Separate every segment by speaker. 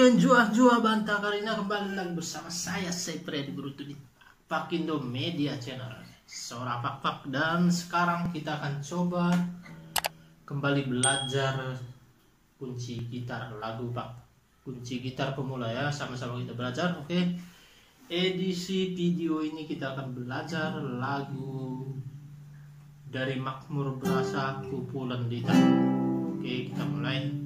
Speaker 1: Jua bantah kali ini kembali lagi bersama saya Freddy Brutu di Pakindo Media Channel Suara Pak. Dan sekarang kita akan coba kembali belajar kunci gitar lagu Pak. Kunci gitar pemula ya, sama-sama kita belajar. Oke. Edisi video ini kita akan belajar lagu dari Makmur Berasa Kumpulan Dita. Oke, kita mulai.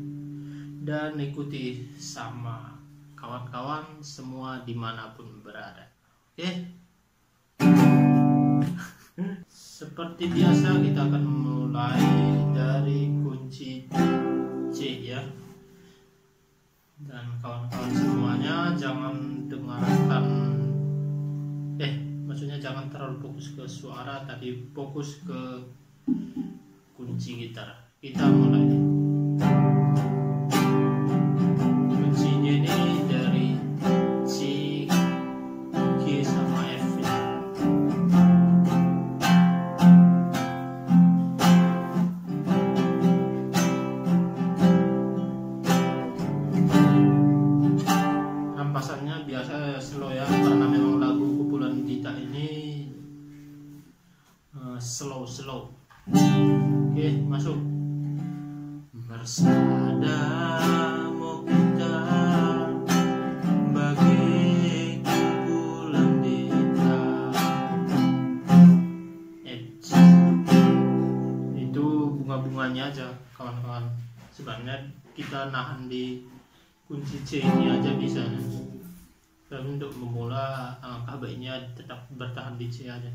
Speaker 1: Dan ikuti sama kawan-kawan semua dimanapun berada. Oke. Seperti biasa kita akan mulai dari kunci C ya. Dan kawan-kawan semuanya jangan dengarkan maksudnya jangan terlalu fokus ke suara, tapi fokus ke kunci gitar. Kita mulai. Ini dari C, G sama F ya. Rampasannya biasa slow ya, karena memang lagu Kumpulan Dita ini slow. Oke, masuk. Bersada bunganya aja kawan-kawan, sebenarnya kita nahan di kunci C ini aja bisa, tapi untuk memula alangkah baiknya tetap bertahan di C aja.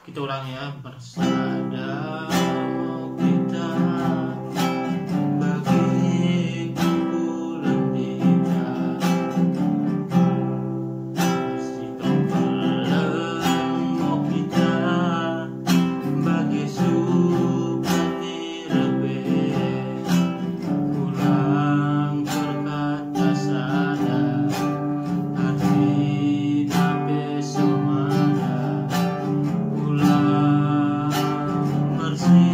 Speaker 1: Kita ulangi ya. Bersada kita bagi kumpulan Dita, si kumpulan mau kita bagi see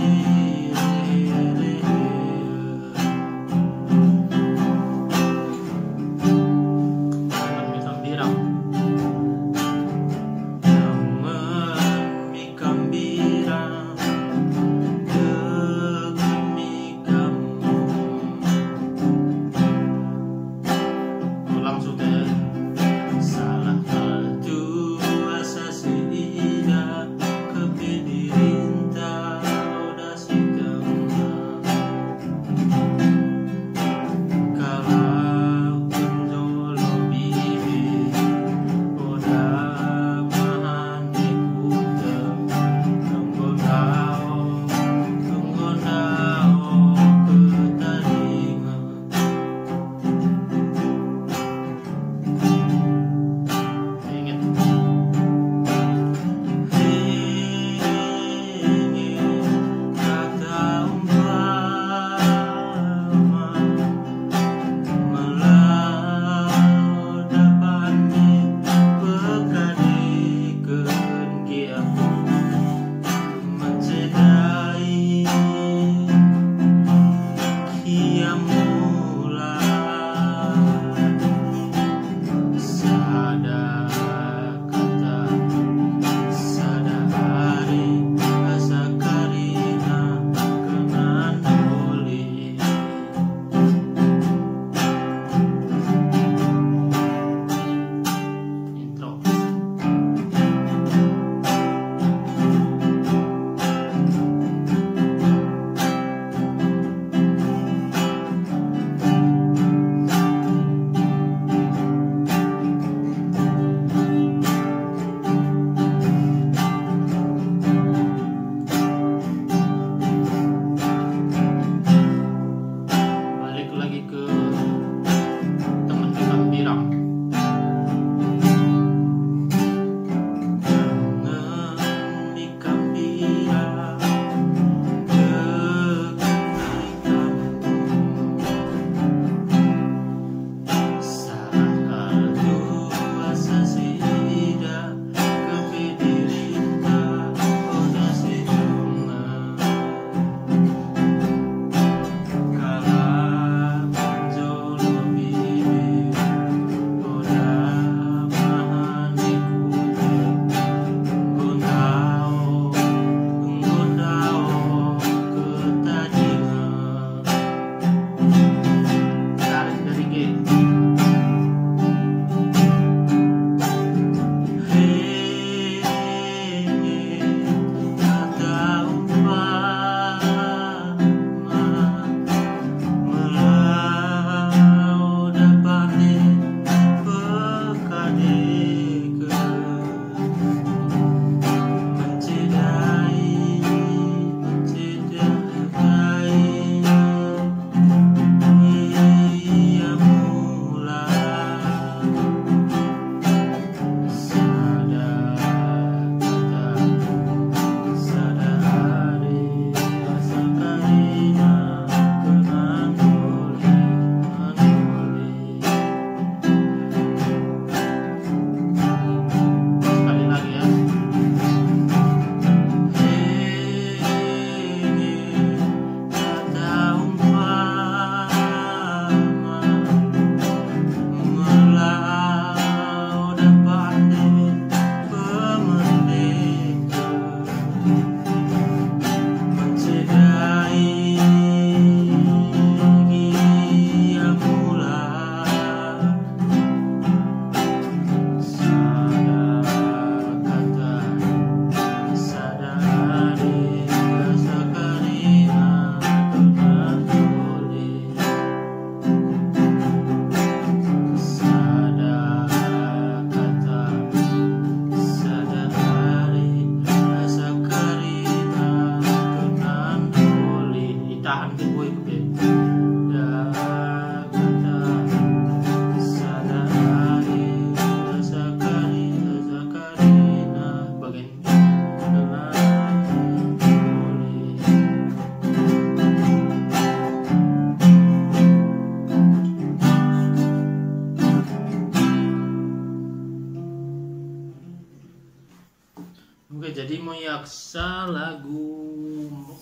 Speaker 1: Oke, jadi mau yaksa lagu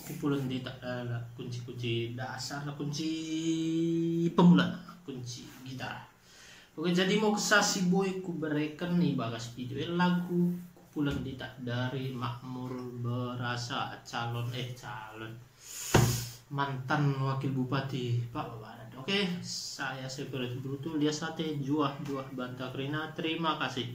Speaker 1: kumpulan di kunci-kunci dasar, kunci pemula, kunci gitar. Oke, jadi mau kesasi boy ku berikan nih bagas video lagu kumpulan di dari Makmur Berasa calon mantan wakil bupati Pak Babaran. Oke, saya Seperti Brutu, lihat sate juah Banta Krina. Terima kasih.